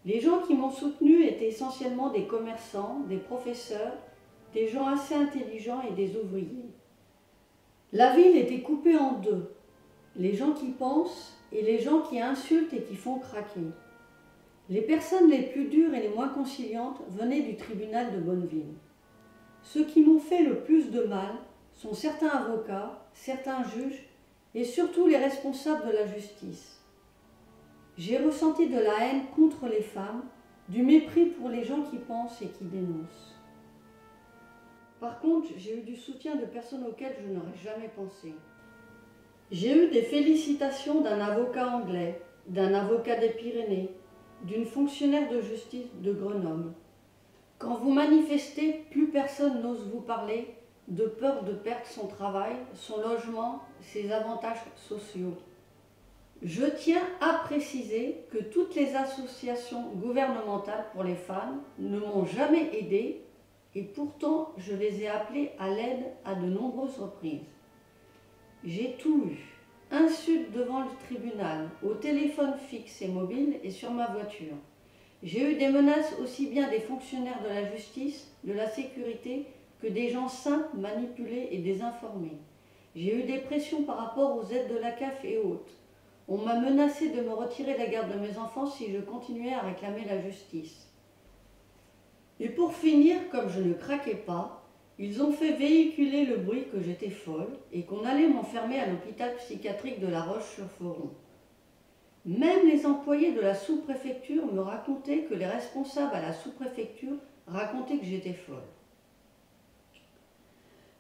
Les gens qui m'ont soutenue étaient essentiellement des commerçants, des professeurs, des gens assez intelligents et des ouvriers. La ville était coupée en deux, les gens qui pensent et les gens qui insultent et qui font craquer. Les personnes les plus dures et les moins conciliantes venaient du tribunal de Bonneville. Ceux qui m'ont fait le plus de mal sont certains avocats, certains juges et surtout les responsables de la justice. J'ai ressenti de la haine contre les femmes, du mépris pour les gens qui pensent et qui dénoncent. Par contre, j'ai eu du soutien de personnes auxquelles je n'aurais jamais pensé. J'ai eu des félicitations d'un avocat anglais, d'un avocat des Pyrénées, d'une fonctionnaire de justice de Grenoble. Quand vous manifestez, plus personne n'ose vous parler, de peur de perdre son travail, son logement, ses avantages sociaux. Je tiens à préciser que toutes les associations gouvernementales pour les femmes ne m'ont jamais aidée et pourtant je les ai appelées à l'aide à de nombreuses reprises. J'ai tout eu. Insultes devant le tribunal, au téléphone fixe et mobile et sur ma voiture. J'ai eu des menaces aussi bien des fonctionnaires de la justice, de la sécurité, que des gens simples, manipulés et désinformés. J'ai eu des pressions par rapport aux aides de la CAF et autres. On m'a menacé de me retirer la garde de mes enfants si je continuais à réclamer la justice. Et pour finir, comme je ne craquais pas, ils ont fait véhiculer le bruit que j'étais folle et qu'on allait m'enfermer à l'hôpital psychiatrique de La Roche-sur-Foron. Même les employés de la sous-préfecture me racontaient que les responsables à la sous-préfecture racontaient que j'étais folle.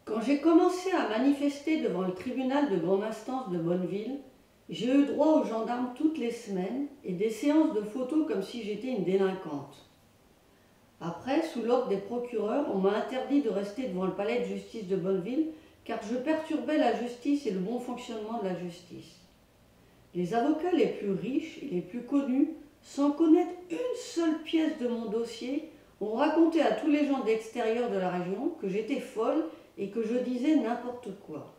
Quand j'ai commencé à manifester devant le tribunal de grande instance de Bonneville, j'ai eu droit aux gendarmes toutes les semaines et des séances de photos comme si j'étais une délinquante. Après, sous l'ordre des procureurs, on m'a interdit de rester devant le palais de justice de Bonneville car je perturbais la justice et le bon fonctionnement de la justice. Les avocats les plus riches et les plus connus, sans connaître une seule pièce de mon dossier, ont raconté à tous les gens d'extérieur de la région que j'étais folle et que je disais n'importe quoi.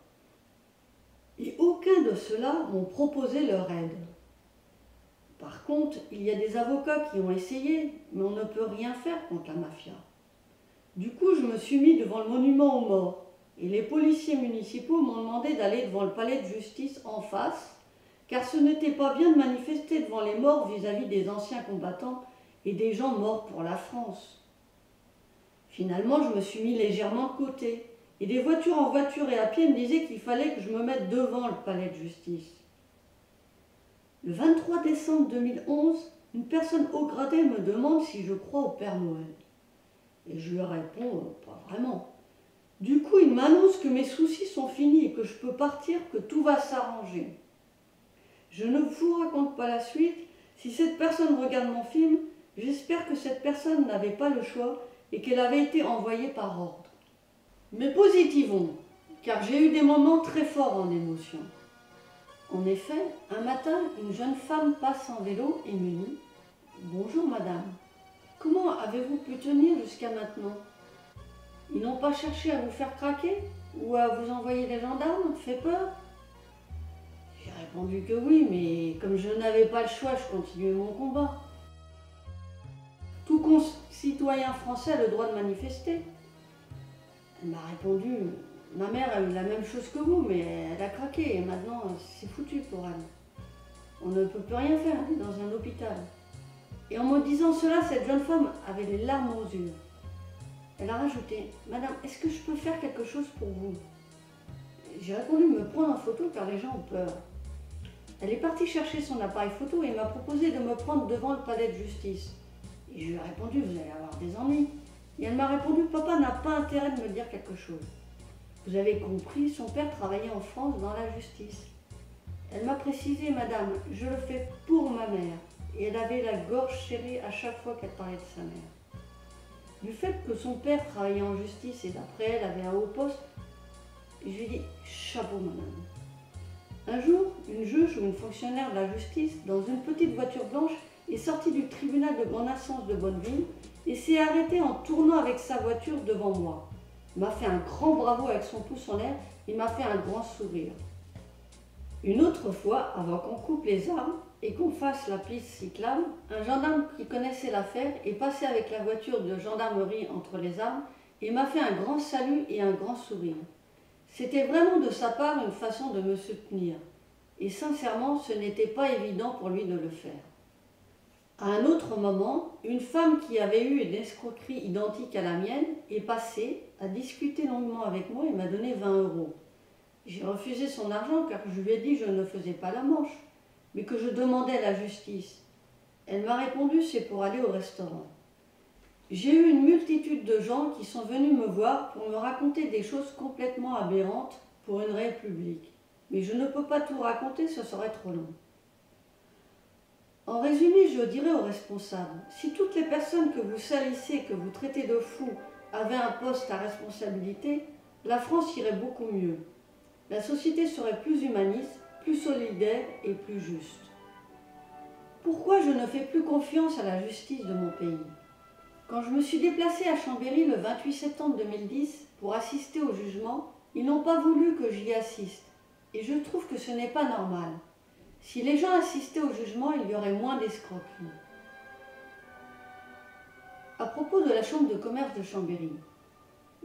Et aucun de ceux-là m'ont proposé leur aide. Par contre, il y a des avocats qui ont essayé, mais on ne peut rien faire contre la mafia. Du coup, je me suis mis devant le monument aux morts, et les policiers municipaux m'ont demandé d'aller devant le palais de justice en face, car ce n'était pas bien de manifester devant les morts vis-à-vis des anciens combattants et des gens morts pour la France. Finalement, je me suis mis légèrement de côté, et des voitures en voiture et à pied me disaient qu'il fallait que je me mette devant le palais de justice. Le 23 décembre 2011, une personne haut gradée me demande si je crois au Père Noël. Et je lui réponds, pas vraiment. Du coup, il m'annonce que mes soucis sont finis et que je peux partir, que tout va s'arranger. Je ne vous raconte pas la suite. Si cette personne regarde mon film, j'espère que cette personne n'avait pas le choix et qu'elle avait été envoyée par ordre. Mais positivons, car j'ai eu des moments très forts en émotion. En effet, un matin, une jeune femme passe en vélo et me dit « Bonjour madame, comment avez-vous pu tenir jusqu'à maintenant? Ils n'ont pas cherché à vous faire craquer ou à vous envoyer des gendarmes, fait peur ?» J'ai répondu que oui, mais comme je n'avais pas le choix, je continuais mon combat. Tout concitoyen français a le droit de manifester. Elle m'a répondu, ma mère a eu la même chose que vous, mais elle a craqué et maintenant c'est foutu pour elle. On ne peut plus rien faire, elle est dans un hôpital. Et en me disant cela, cette jeune femme avait les larmes aux yeux. Elle a rajouté, madame, est-ce que je peux faire quelque chose pour vous? J'ai répondu me prendre en photo car les gens ont peur. Elle est partie chercher son appareil photo et m'a proposé de me prendre devant le palais de justice. Et je lui ai répondu, vous allez avoir des ennuis. Et elle m'a répondu, papa n'a pas intérêt de me dire quelque chose. Vous avez compris, son père travaillait en France dans la justice. Elle m'a précisé, madame, je le fais pour ma mère. Et elle avait la gorge serrée à chaque fois qu'elle parlait de sa mère. Du fait que son père travaillait en justice et d'après elle avait un haut poste, je lui ai dit chapeau, madame. Un jour, une juge ou une fonctionnaire de la justice, dans une petite voiture blanche, est sortie du tribunal de grande instance de Bonneville et s'est arrêtée en tournant avec sa voiture devant moi. Il m'a fait un grand bravo avec son pouce en l'air, il m'a fait un grand sourire. Une autre fois, avant qu'on coupe les arbres et qu'on fasse la piste cyclable, un gendarme qui connaissait l'affaire est passé avec la voiture de gendarmerie entre les arbres et m'a fait un grand salut et un grand sourire. C'était vraiment de sa part une façon de me soutenir. Et sincèrement, ce n'était pas évident pour lui de le faire. À un autre moment, une femme qui avait eu une escroquerie identique à la mienne est passée, a discuté longuement avec moi et m'a donné 20 €. J'ai refusé son argent car je lui ai dit que je ne faisais pas la manche, mais que je demandais la justice. Elle m'a répondu c'est pour aller au restaurant. J'ai eu une multitude de gens qui sont venus me voir pour me raconter des choses complètement aberrantes pour une république. Mais je ne peux pas tout raconter, ce serait trop long. En résumé, je dirais aux responsables, si toutes les personnes que vous salissez, que vous traitez de fous, avaient un poste à responsabilité, la France irait beaucoup mieux. La société serait plus humaniste, plus solidaire et plus juste. Pourquoi je ne fais plus confiance à la justice de mon pays ? Quand je me suis déplacée à Chambéry le 28 septembre 2010 pour assister au jugement, ils n'ont pas voulu que j'y assiste. Et je trouve que ce n'est pas normal. Si les gens assistaient au jugement, il y aurait moins d'escroqueries. À propos de la chambre de commerce de Chambéry,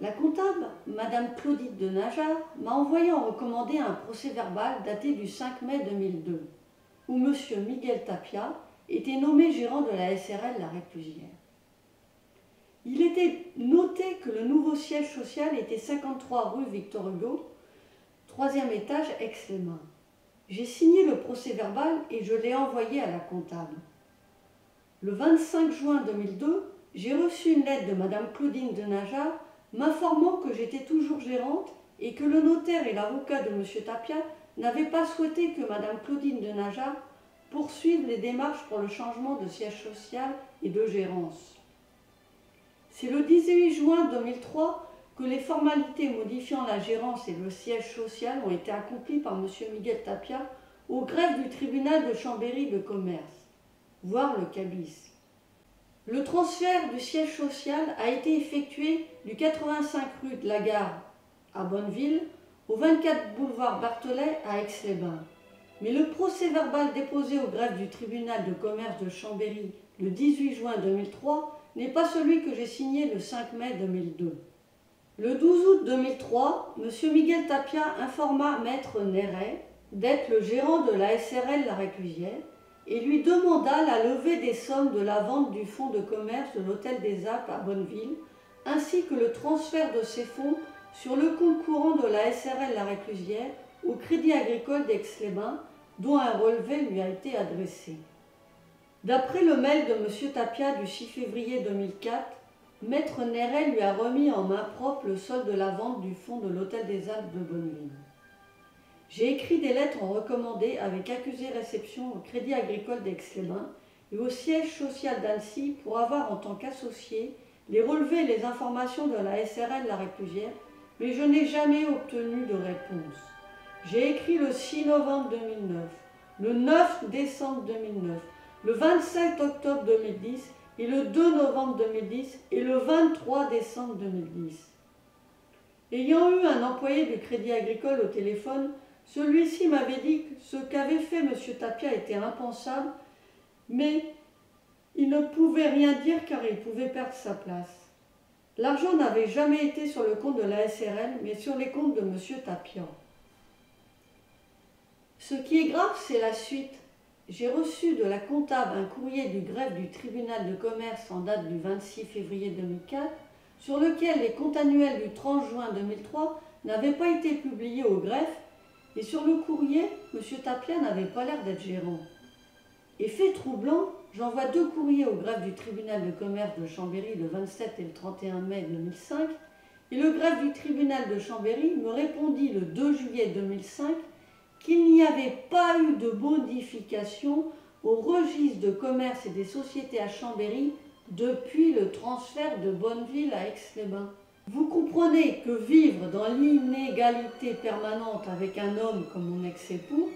la comptable, Madame Claudine de Najar, m'a envoyé en recommandé un procès-verbal daté du 5 mai 2002, où M. Miguel Tapia était nommé gérant de la SRL La Réclusière. Il était noté que le nouveau siège social était 53 rue Victor Hugo, 3e étage, Aix-les-Bains. J'ai signé le procès-verbal et je l'ai envoyé à la comptable. Le 25 juin 2002, j'ai reçu une lettre de Madame Claudine de Najar m'informant que j'étais toujours gérante et que le notaire et l'avocat de M. Tapia n'avaient pas souhaité que Madame Claudine de Najar poursuive les démarches pour le changement de siège social et de gérance. C'est le 18 juin 2003 que les formalités modifiant la gérance et le siège social ont été accomplies par M. Miguel Tapia au greffe du tribunal de Chambéry de commerce, voire le CABIS. Le transfert du siège social a été effectué du 85 rue de la Gare à Bonneville au 24 boulevard Barthollet à Aix-les-Bains. Mais le procès-verbal déposé au greffe du tribunal de commerce de Chambéry le 18 juin 2003 n'est pas celui que j'ai signé le 5 mai 2002. Le 12 août 2003, M. Miguel Tapia informa Maître Néret d'être le gérant de la SRL La Réclusière et lui demanda la levée des sommes de la vente du fonds de commerce de l'Hôtel des Alpes à Bonneville, ainsi que le transfert de ces fonds sur le compte courant de la SRL La Réclusière au Crédit Agricole d'Aix-les-Bains, dont un relevé lui a été adressé. D'après le mail de M. Tapia du 6 février 2004, Maître Néret lui a remis en main propre le solde de la vente du fonds de l'Hôtel des Alpes de Bonneville. J'ai écrit des lettres en recommandé avec accusé-réception au Crédit Agricole d'Aix-les-Bains et au siège social d'Annecy pour avoir en tant qu'associé les relevés et les informations de la SRL La Réclusière, mais je n'ai jamais obtenu de réponse. J'ai écrit le 6 novembre 2009, le 9 décembre 2009, le 27 octobre 2010 et le 2 novembre 2010 et le 23 décembre 2010. Ayant eu un employé du Crédit Agricole au téléphone, celui-ci m'avait dit que ce qu'avait fait M. Tapia était impensable, mais il ne pouvait rien dire car il pouvait perdre sa place. L'argent n'avait jamais été sur le compte de la SRL, mais sur les comptes de M. Tapia. Ce qui est grave, c'est la suite. J'ai reçu de la comptable un courrier du greffe du tribunal de commerce en date du 26 février 2004, sur lequel les comptes annuels du 30 juin 2003 n'avaient pas été publiés au greffe, et sur le courrier, M. Tapia n'avait pas l'air d'être gérant. Et fait troublant, j'envoie 2 courriers au greffe du tribunal de commerce de Chambéry le 27 et le 31 mai 2005, et le greffe du tribunal de Chambéry me répondit le 2 juillet 2005 qu'il n'y avait pas eu de modification au registre de commerce et des sociétés à Chambéry depuis le transfert de Bonneville à Aix-les-Bains. Vous comprenez que vivre dans l'inégalité permanente avec un homme comme mon ex-époux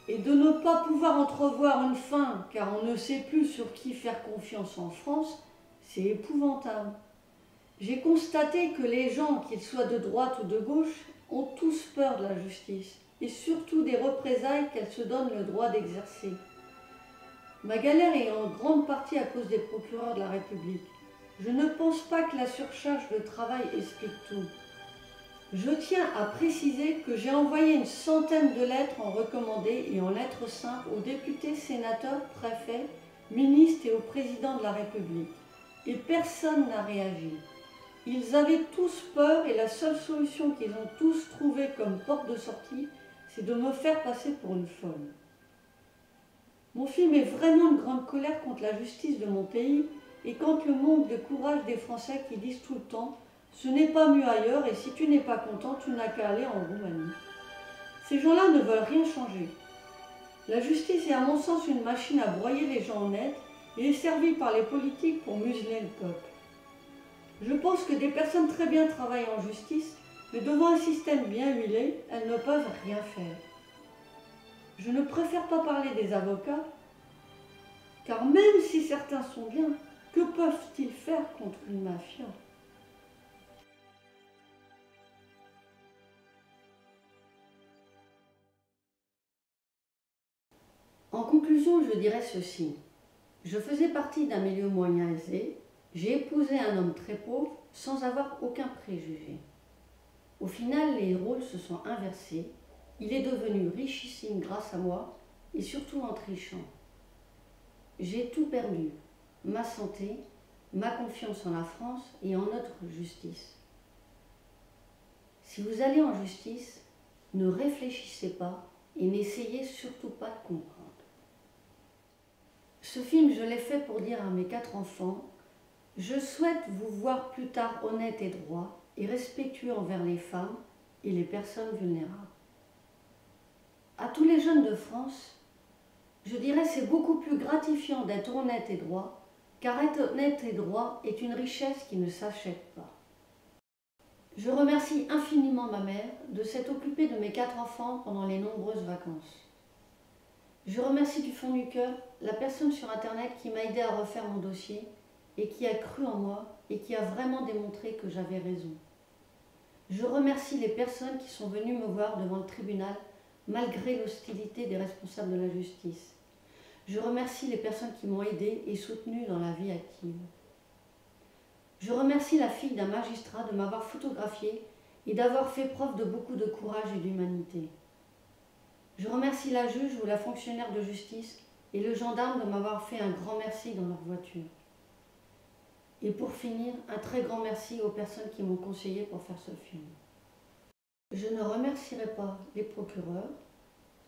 et de ne pas pouvoir entrevoir une fin car on ne sait plus sur qui faire confiance en France, c'est épouvantable. J'ai constaté que les gens, qu'ils soient de droite ou de gauche, ont tous peur de la justice et surtout des représailles qu'elle se donne le droit d'exercer. Ma galère est en grande partie à cause des procureurs de la République. Je ne pense pas que la surcharge de travail explique tout. Je tiens à préciser que j'ai envoyé une centaine de lettres en recommandé et en lettres simples aux députés, sénateurs, préfets, ministres et au président de la République. Et personne n'a réagi. Ils avaient tous peur et la seule solution qu'ils ont tous trouvée comme porte de sortie, c'est de me faire passer pour une folle. Mon film est vraiment une grande colère contre la justice de mon pays et contre le manque de courage des Français qui disent tout le temps « ce n'est pas mieux ailleurs et si tu n'es pas content, tu n'as qu'à aller en Roumanie ». Ces gens-là ne veulent rien changer. La justice est à mon sens une machine à broyer les gens honnêtes et est servie par les politiques pour museler le peuple. Je pense que des personnes très bien travaillent en justice, mais devant un système bien huilé, elles ne peuvent rien faire. Je ne préfère pas parler des avocats, car même si certains sont bien, que peuvent-ils faire contre une mafia ? En conclusion, je dirais ceci. Je faisais partie d'un milieu moyen aisé, j'ai épousé un homme très pauvre sans avoir aucun préjugé. Au final, les rôles se sont inversés. Il est devenu richissime grâce à moi et surtout en trichant. J'ai tout perdu, ma santé, ma confiance en la France et en notre justice. Si vous allez en justice, ne réfléchissez pas et n'essayez surtout pas de comprendre. Ce film, je l'ai fait pour dire à mes 4 enfants, je souhaite vous voir plus tard honnête et droit et respectueux envers les femmes et les personnes vulnérables. À tous les jeunes de France, je dirais c'est beaucoup plus gratifiant d'être honnête et droit, car être honnête et droit est une richesse qui ne s'achète pas. Je remercie infiniment ma mère de s'être occupée de mes 4 enfants pendant les nombreuses vacances. Je remercie du fond du cœur la personne sur Internet qui m'a aidé à refaire mon dossier et qui a cru en moi et qui a vraiment démontré que j'avais raison. Je remercie les personnes qui sont venues me voir devant le tribunal malgré l'hostilité des responsables de la justice. Je remercie les personnes qui m'ont aidé et soutenu dans la vie active. Je remercie la fille d'un magistrat de m'avoir photographié et d'avoir fait preuve de beaucoup de courage et d'humanité. Je remercie la juge ou la fonctionnaire de justice et le gendarme de m'avoir fait un grand merci dans leur voiture. Et pour finir, un très grand merci aux personnes qui m'ont conseillé pour faire ce film. Je ne remercierai pas les procureurs,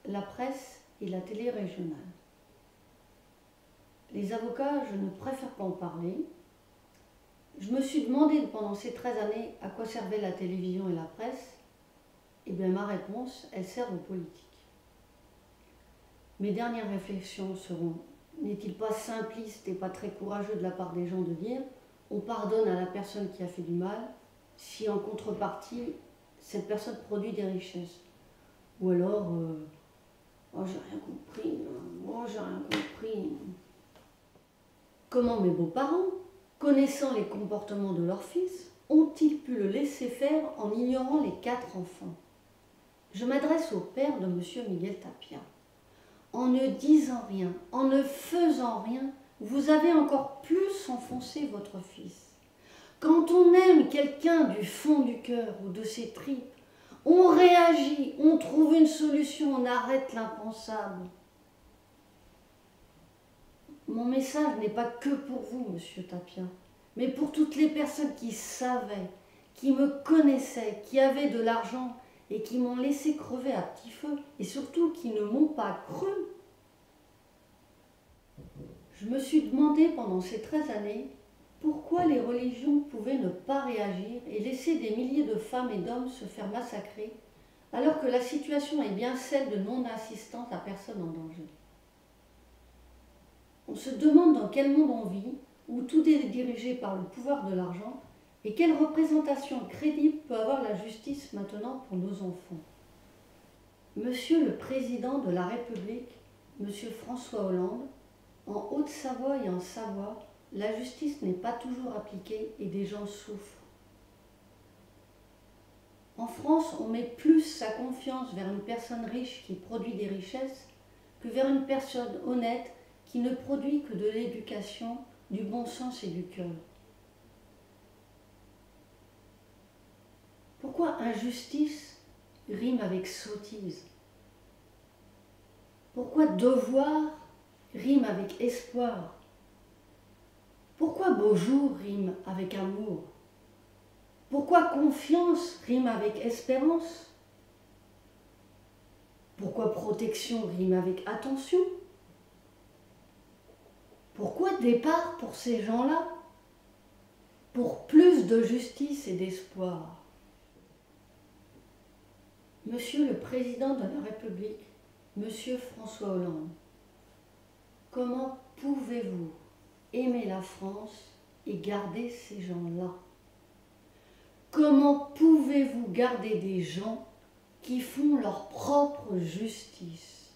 la presse et la télé régionale. Les avocats, je ne préfère pas en parler. Je me suis demandé pendant ces 13 années à quoi servait la télévision et la presse. Et bien ma réponse, elles servent aux politiques. Mes dernières réflexions seront, n'est-il pas simpliste et pas très courageux de la part des gens de dire on pardonne à la personne qui a fait du mal si en contrepartie cette personne produit des richesses. Ou alors oh j'ai rien compris, oh j'ai rien compris. Comment mes beaux-parents, connaissant les comportements de leur fils, ont-ils pu le laisser faire en ignorant les 4 enfants? Je m'adresse au père de M. Miguel Tapia. En ne disant rien, en ne faisant rien, vous avez encore plus enfoncé votre fils. Quand on aime quelqu'un du fond du cœur ou de ses tripes, on réagit, on trouve une solution, on arrête l'impensable. Mon message n'est pas que pour vous, monsieur Tapia, mais pour toutes les personnes qui savaient, qui me connaissaient, qui avaient de l'argent et qui m'ont laissé crever à petit feu et surtout qui ne m'ont pas cru. Je me suis demandé pendant ces 13 années Pourquoi les religions pouvaient ne pas réagir et laisser des milliers de femmes et d'hommes se faire massacrer alors que la situation est bien celle de non-assistance à personne en danger? On se demande dans quel monde on vit, où tout est dirigé par le pouvoir de l'argent, et quelle représentation crédible peut avoir la justice maintenant pour nos enfants. Monsieur le Président de la République, Monsieur François Hollande, en Haute-Savoie et en Savoie, la justice n'est pas toujours appliquée et des gens souffrent. En France, on met plus sa confiance vers une personne riche qui produit des richesses que vers une personne honnête qui ne produit que de l'éducation, du bon sens et du cœur. Pourquoi injustice rime avec sottise? Pourquoi devoir rime avec espoir? Pourquoi beau jour rime avec amour? Pourquoi confiance rime avec espérance? Pourquoi protection rime avec attention? Pourquoi départ pour ces gens-là? Pour plus de justice et d'espoir. Monsieur le Président de la République, Monsieur François Hollande, comment pouvez-vous aimer la France et garder ces gens-là? Comment pouvez-vous garder des gens qui font leur propre justice?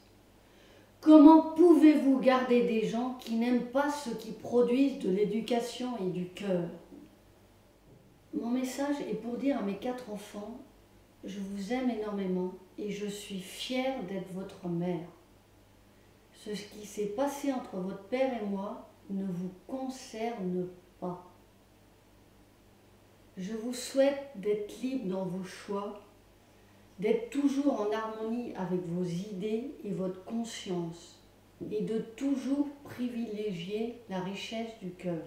Comment pouvez-vous garder des gens qui n'aiment pas ceux qui produisent de l'éducation et du cœur? Mon message est pour dire à mes 4 enfants: je vous aime énormément et je suis fière d'être votre mère. Ce qui s'est passé entre votre père et moi ne vous concerne pas. Je vous souhaite d'être libre dans vos choix, d'être toujours en harmonie avec vos idées et votre conscience, et de toujours privilégier la richesse du cœur.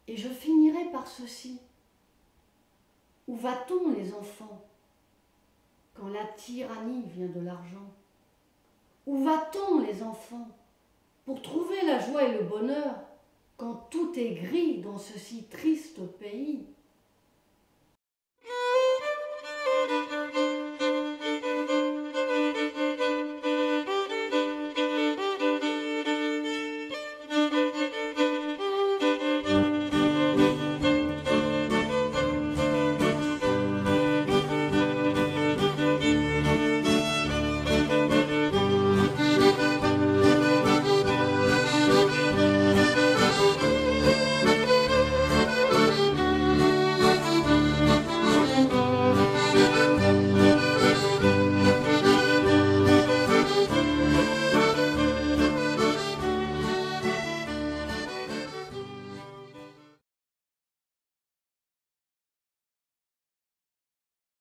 Et je finirai par ceci. Où va-t-on, les enfants, quand la tyrannie vient de l'argent? Où va-t-on, les enfants, pour trouver la joie et le bonheur quand tout est gris dans ce si triste pays?